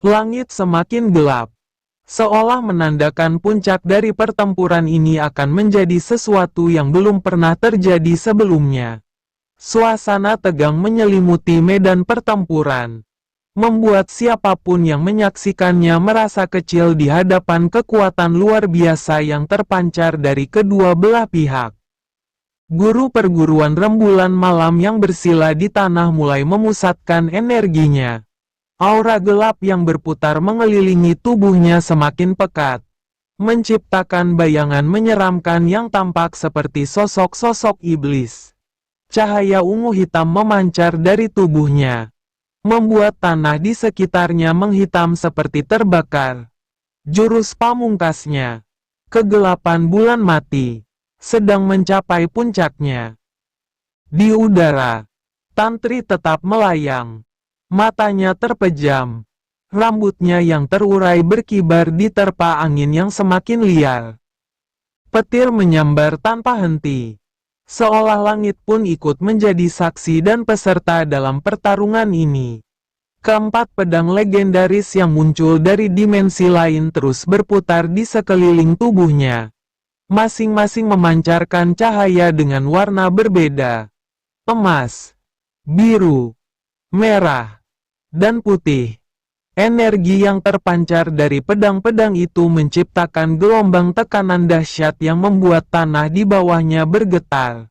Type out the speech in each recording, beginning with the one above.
Langit semakin gelap, seolah menandakan puncak dari pertempuran ini akan menjadi sesuatu yang belum pernah terjadi sebelumnya. Suasana tegang menyelimuti medan pertempuran, membuat siapapun yang menyaksikannya merasa kecil di hadapan kekuatan luar biasa yang terpancar dari kedua belah pihak. Guru perguruan rembulan malam yang bersila di tanah mulai memusatkan energinya. Aura gelap yang berputar mengelilingi tubuhnya semakin pekat, menciptakan bayangan menyeramkan yang tampak seperti sosok-sosok iblis. Cahaya ungu hitam memancar dari tubuhnya, membuat tanah di sekitarnya menghitam seperti terbakar. Jurus pamungkasnya, kegelapan bulan mati, sedang mencapai puncaknya. Di udara, Tantri tetap melayang. Matanya terpejam. Rambutnya yang terurai berkibar diterpa angin yang semakin liar. Petir menyambar tanpa henti. Seolah langit pun ikut menjadi saksi dan peserta dalam pertarungan ini. Keempat pedang legendaris yang muncul dari dimensi lain terus berputar di sekeliling tubuhnya. Masing-masing memancarkan cahaya dengan warna berbeda. Emas, biru, merah, dan putih. Energi yang terpancar dari pedang-pedang itu menciptakan gelombang tekanan dahsyat yang membuat tanah di bawahnya bergetar.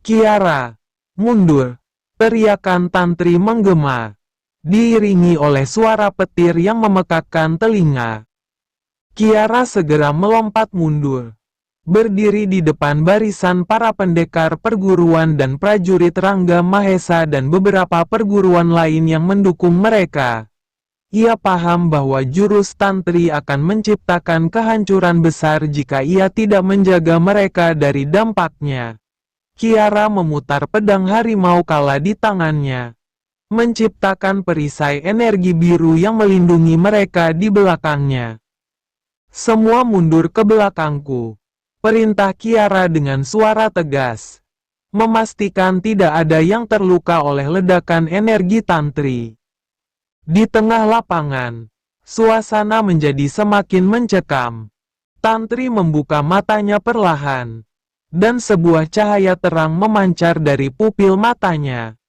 Kiara, mundur! Teriakan Tantri menggema, diiringi oleh suara petir yang memekakkan telinga. Kiara segera melompat mundur, berdiri di depan barisan para pendekar perguruan dan prajurit Rangga Mahesa dan beberapa perguruan lain yang mendukung mereka. Ia paham bahwa jurus Tantri akan menciptakan kehancuran besar jika ia tidak menjaga mereka dari dampaknya. Kiara memutar pedang harimau kala di tangannya, menciptakan perisai energi biru yang melindungi mereka di belakangnya. Semua mundur ke belakangku. Perintah Kiara dengan suara tegas, memastikan tidak ada yang terluka oleh ledakan energi Tantri. Di tengah lapangan, suasana menjadi semakin mencekam. Tantri membuka matanya perlahan, dan sebuah cahaya terang memancar dari pupil matanya.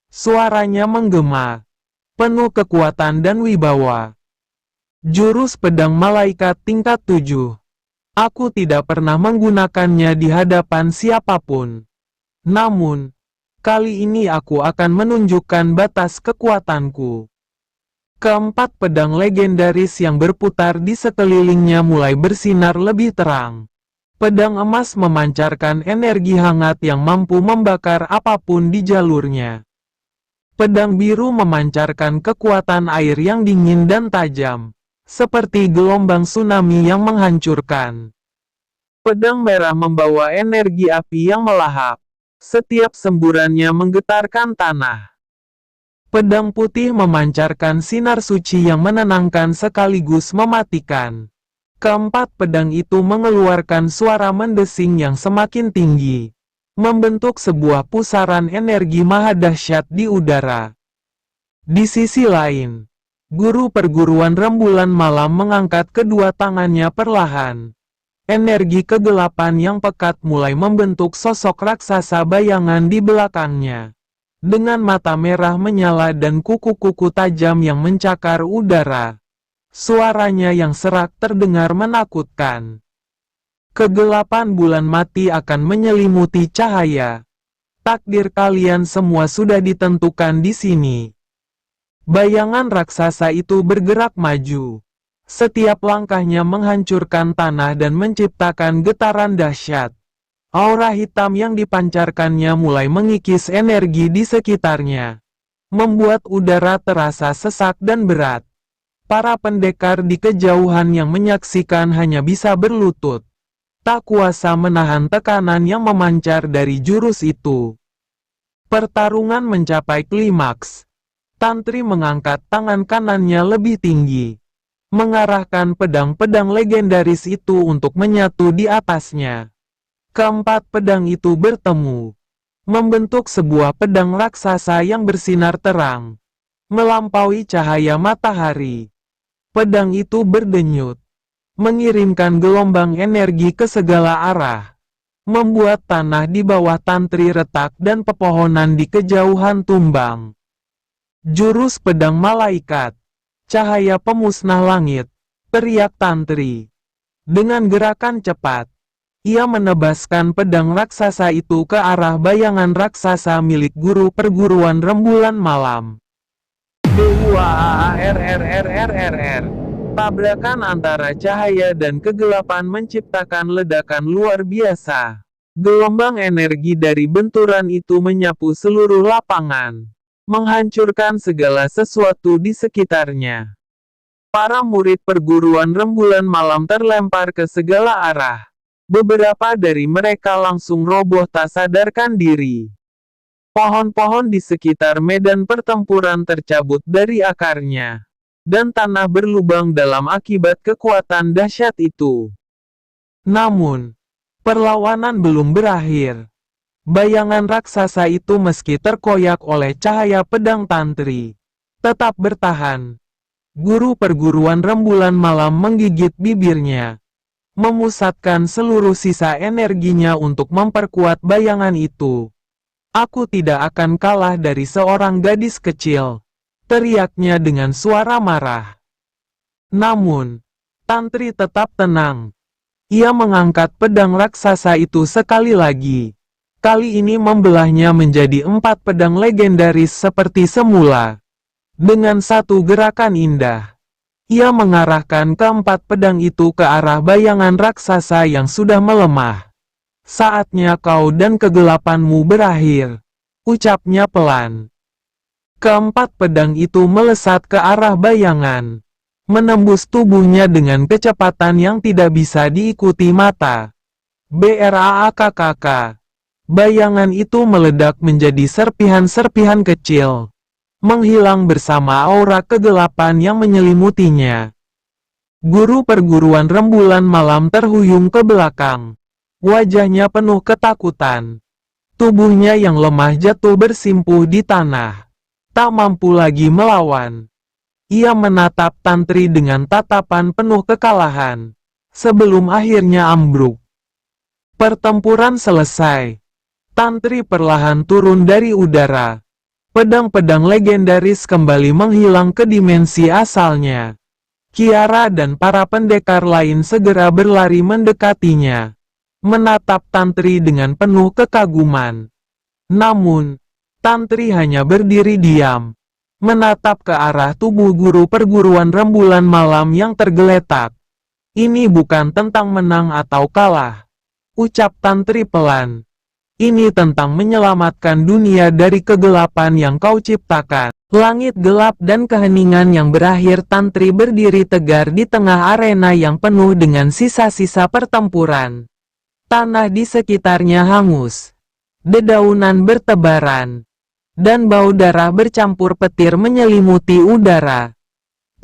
Suaranya menggema, penuh kekuatan dan wibawa. Jurus pedang malaikat tingkat 7. Aku tidak pernah menggunakannya di hadapan siapapun. Namun, kali ini aku akan menunjukkan batas kekuatanku. Keempat pedang legendaris yang berputar di sekelilingnya mulai bersinar lebih terang. Pedang emas memancarkan energi hangat yang mampu membakar apapun di jalurnya. Pedang biru memancarkan kekuatan air yang dingin dan tajam, seperti gelombang tsunami yang menghancurkan. Pedang merah membawa energi api yang melahap. Setiap semburannya menggetarkan tanah. Pedang putih memancarkan sinar suci yang menenangkan sekaligus mematikan. Keempat pedang itu mengeluarkan suara mendesing yang semakin tinggi, membentuk sebuah pusaran energi maha dahsyat di udara. Di sisi lain, guru perguruan rembulan malam mengangkat kedua tangannya perlahan. Energi kegelapan yang pekat mulai membentuk sosok raksasa bayangan di belakangnya. Dengan mata merah menyala dan kuku-kuku tajam yang mencakar udara. Suaranya yang serak terdengar menakutkan. Kegelapan bulan mati akan menyelimuti cahaya. Takdir kalian semua sudah ditentukan di sini. Bayangan raksasa itu bergerak maju. Setiap langkahnya menghancurkan tanah dan menciptakan getaran dahsyat. Aura hitam yang dipancarkannya mulai mengikis energi di sekitarnya, membuat udara terasa sesak dan berat. Para pendekar di kejauhan yang menyaksikan hanya bisa berlutut, tak kuasa menahan tekanan yang memancar dari jurus itu. Pertarungan mencapai klimaks. Tantri mengangkat tangan kanannya lebih tinggi, mengarahkan pedang-pedang legendaris itu untuk menyatu di atasnya. Keempat pedang itu bertemu, membentuk sebuah pedang raksasa yang bersinar terang. melampaui cahaya matahari. Pedang itu berdenyut, mengirimkan gelombang energi ke segala arah, membuat tanah di bawah Tantri retak dan pepohonan di kejauhan tumbang. Jurus pedang malaikat, cahaya pemusnah langit, teriak Tantri. Dengan gerakan cepat, ia menebaskan pedang raksasa itu ke arah bayangan raksasa milik guru perguruan rembulan malam. BUAARRRRRR. Tabrakan antara cahaya dan kegelapan menciptakan ledakan luar biasa. Gelombang energi dari benturan itu menyapu seluruh lapangan, menghancurkan segala sesuatu di sekitarnya. Para murid perguruan rembulan malam terlempar ke segala arah. Beberapa dari mereka langsung roboh tak sadarkan diri. Pohon-pohon di sekitar medan pertempuran tercabut dari akarnya, dan tanah berlubang dalam akibat kekuatan dahsyat itu. Namun, perlawanan belum berakhir. Bayangan raksasa itu meski terkoyak oleh cahaya pedang Tantri, tetap bertahan. Guru perguruan rembulan malam menggigit bibirnya, memusatkan seluruh sisa energinya untuk memperkuat bayangan itu. Aku tidak akan kalah dari seorang gadis kecil, teriaknya dengan suara marah. Namun, Tantri tetap tenang. Ia mengangkat pedang raksasa itu sekali lagi. Kali ini membelahnya menjadi 4 pedang legendaris seperti semula. Dengan satu gerakan indah, ia mengarahkan keempat pedang itu ke arah bayangan raksasa yang sudah melemah. Saatnya kau dan kegelapanmu berakhir, ucapnya pelan. Keempat pedang itu melesat ke arah bayangan, menembus tubuhnya dengan kecepatan yang tidak bisa diikuti mata. BRAAKKK. Bayangan itu meledak menjadi serpihan-serpihan kecil, menghilang bersama aura kegelapan yang menyelimutinya. Guru perguruan rembulan malam terhuyung ke belakang. Wajahnya penuh ketakutan. Tubuhnya yang lemah jatuh bersimpuh di tanah, tak mampu lagi melawan. Ia menatap Tantri dengan tatapan penuh kekalahan, sebelum akhirnya ambruk. Pertempuran selesai. Tantri perlahan turun dari udara. Pedang-pedang legendaris kembali menghilang ke dimensi asalnya. Kiara dan para pendekar lain segera berlari mendekatinya, menatap Tantri dengan penuh kekaguman. Namun, Tantri hanya berdiri diam, menatap ke arah tubuh guru perguruan rembulan malam yang tergeletak. Ini bukan tentang menang atau kalah, ucap Tantri pelan. Ini tentang menyelamatkan dunia dari kegelapan yang kau ciptakan. Langit gelap dan keheningan yang berakhir. Tantri berdiri tegar di tengah arena yang penuh dengan sisa-sisa pertempuran. Tanah di sekitarnya hangus, dedaunan bertebaran, dan bau darah bercampur petir menyelimuti udara.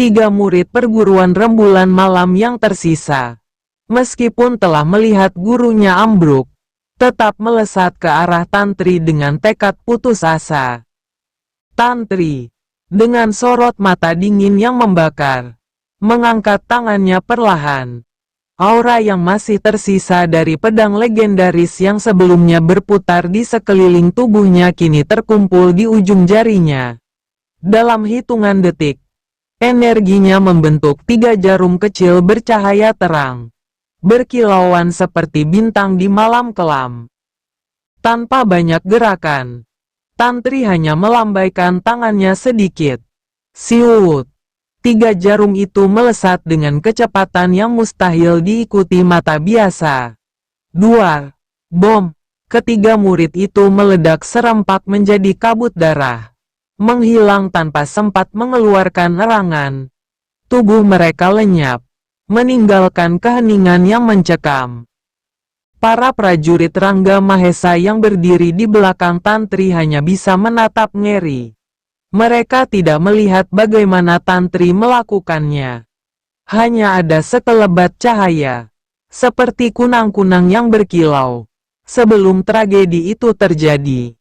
3 murid perguruan rembulan malam yang tersisa, meskipun telah melihat gurunya ambruk, tetap melesat ke arah Tantri dengan tekad putus asa. Tantri, dengan sorot mata dingin yang membakar, mengangkat tangannya perlahan. Aura yang masih tersisa dari pedang legendaris yang sebelumnya berputar di sekeliling tubuhnya kini terkumpul di ujung jarinya. Dalam hitungan detik, energinya membentuk 3 jarum kecil bercahaya terang, berkilauan seperti bintang di malam kelam. Tanpa banyak gerakan, Tantri hanya melambaikan tangannya sedikit. Siut! 3 jarum itu melesat dengan kecepatan yang mustahil diikuti mata biasa. Duar! Bom! Ketiga murid itu meledak serempak menjadi kabut darah, menghilang tanpa sempat mengeluarkan erangan. Tubuh mereka lenyap, meninggalkan keheningan yang mencekam. Para prajurit Rangga Mahesa yang berdiri di belakang Tantri hanya bisa menatap ngeri. Mereka tidak melihat bagaimana Tantri melakukannya. Hanya ada sekelebat cahaya, seperti kunang-kunang yang berkilau, sebelum tragedi itu terjadi.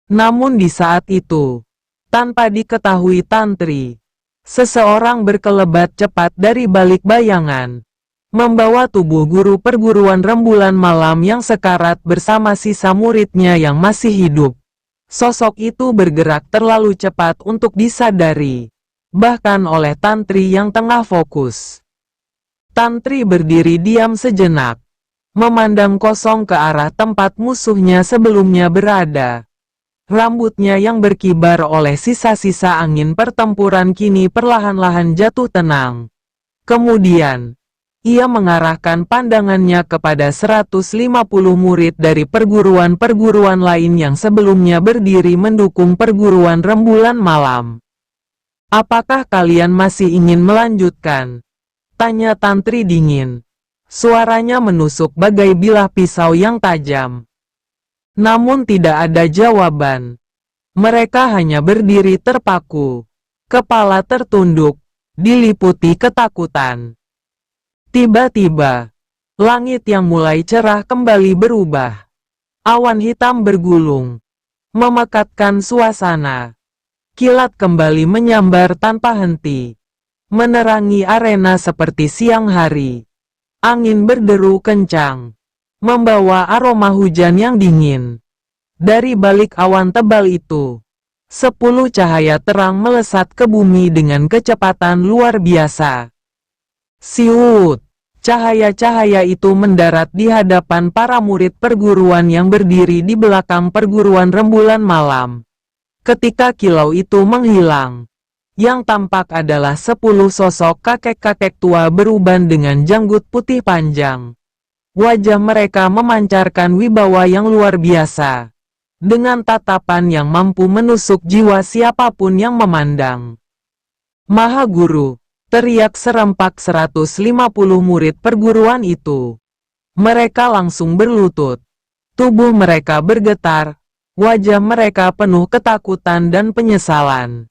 Namun di saat itu, Tanpa diketahui Tantri, seseorang berkelebat cepat dari balik bayangan, membawa tubuh guru perguruan rembulan malam yang sekarat bersama sisa muridnya yang masih hidup. Sosok itu bergerak terlalu cepat untuk disadari, bahkan oleh Tantri yang tengah fokus. Tantri berdiri diam sejenak, memandang kosong ke arah tempat musuhnya sebelumnya berada. Rambutnya yang berkibar oleh sisa-sisa angin pertempuran kini perlahan-lahan jatuh tenang. Kemudian, ia mengarahkan pandangannya kepada 150 murid dari perguruan-perguruan lain yang sebelumnya berdiri mendukung perguruan rembulan malam. "Apakah kalian masih ingin melanjutkan?" tanya Tantri dingin. Suaranya menusuk bagai bilah pisau yang tajam. Namun tidak ada jawaban. Mereka hanya berdiri terpaku, kepala tertunduk, diliputi ketakutan. Tiba-tiba, langit yang mulai cerah kembali berubah. Awan hitam bergulung, memekatkan suasana. Kilat kembali menyambar tanpa henti, menerangi arena seperti siang hari. Angin berderu kencang, membawa aroma hujan yang dingin. Dari balik awan tebal itu, 10 cahaya terang melesat ke bumi dengan kecepatan luar biasa. Siut! Cahaya-cahaya itu mendarat di hadapan para murid perguruan yang berdiri di belakang perguruan rembulan malam. Ketika kilau itu menghilang, yang tampak adalah 10 sosok kakek-kakek tua beruban dengan janggut putih panjang. Wajah mereka memancarkan wibawa yang luar biasa, dengan tatapan yang mampu menusuk jiwa siapapun yang memandang. "Maha Guru!" teriak serempak 150 murid perguruan itu. Mereka langsung berlutut. Tubuh mereka bergetar, wajah mereka penuh ketakutan dan penyesalan.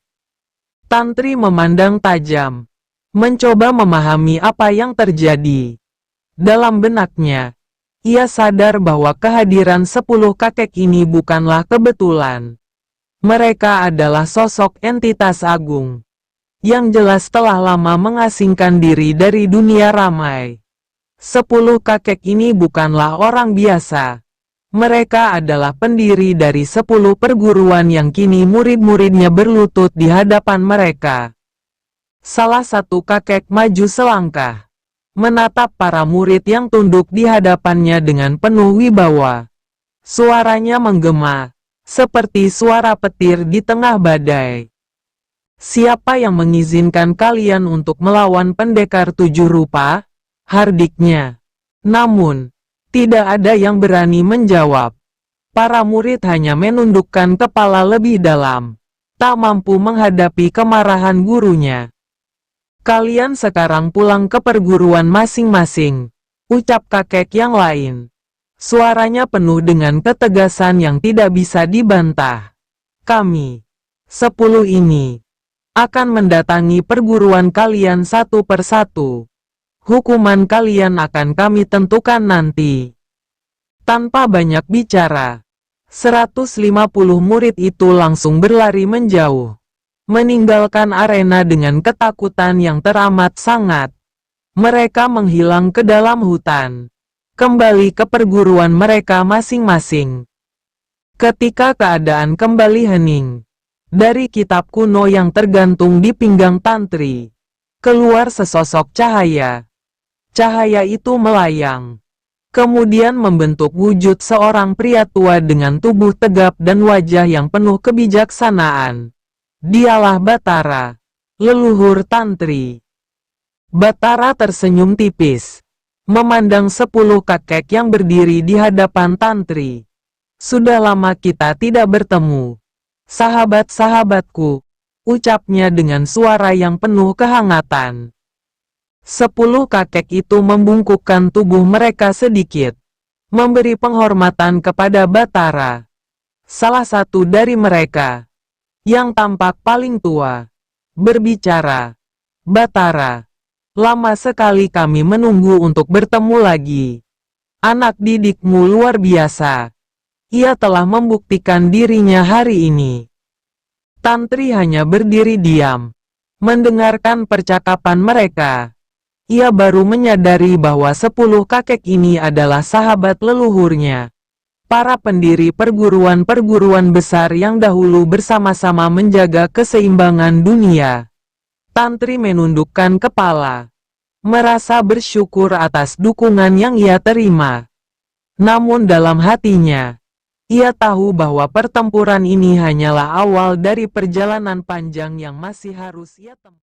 Tantri memandang tajam, mencoba memahami apa yang terjadi. Dalam benaknya, ia sadar bahwa kehadiran 10 kakek ini bukanlah kebetulan. Mereka adalah sosok entitas agung, yang jelas telah lama mengasingkan diri dari dunia ramai. 10 kakek ini bukanlah orang biasa. Mereka adalah pendiri dari 10 perguruan yang kini murid-muridnya berlutut di hadapan mereka. Salah satu kakek maju selangkah, menatap para murid yang tunduk di hadapannya dengan penuh wibawa. Suaranya menggema, seperti suara petir di tengah badai. "Siapa yang mengizinkan kalian untuk melawan pendekar 7 rupa?" hardiknya. Namun, tidak ada yang berani menjawab. Para murid hanya menundukkan kepala lebih dalam, tak mampu menghadapi kemarahan gurunya. "Kalian sekarang pulang ke perguruan masing-masing," ucap kakek yang lain. Suaranya penuh dengan ketegasan yang tidak bisa dibantah. "Kami, 10 ini, akan mendatangi perguruan kalian satu persatu. Hukuman kalian akan kami tentukan nanti." Tanpa banyak bicara, 150 murid itu langsung berlari menjauh, meninggalkan arena dengan ketakutan yang teramat sangat. Mereka menghilang ke dalam hutan, kembali ke perguruan mereka masing-masing. Ketika keadaan kembali hening, dari kitab kuno yang tergantung di pinggang Tantri, keluar sesosok cahaya. Cahaya itu melayang, kemudian membentuk wujud seorang pria tua dengan tubuh tegap dan wajah yang penuh kebijaksanaan. Dialah Batara, leluhur Tantri. Batara tersenyum tipis, memandang 10 kakek yang berdiri di hadapan Tantri. "Sudah lama kita tidak bertemu, sahabat-sahabatku," ucapnya dengan suara yang penuh kehangatan. 10 kakek itu membungkukkan tubuh mereka sedikit, memberi penghormatan kepada Batara. Salah satu dari mereka, yang tampak paling tua, berbicara, "Batara, lama sekali kami menunggu untuk bertemu lagi. Anak didikmu luar biasa. Ia telah membuktikan dirinya hari ini." Tantri hanya berdiri diam, mendengarkan percakapan mereka. Ia baru menyadari bahwa 10 kakek ini adalah sahabat leluhurnya. Para pendiri perguruan-perguruan besar yang dahulu bersama-sama menjaga keseimbangan dunia. Tantri menundukkan kepala, merasa bersyukur atas dukungan yang ia terima. Namun dalam hatinya, ia tahu bahwa pertempuran ini hanyalah awal dari perjalanan panjang yang masih harus ia tempuh.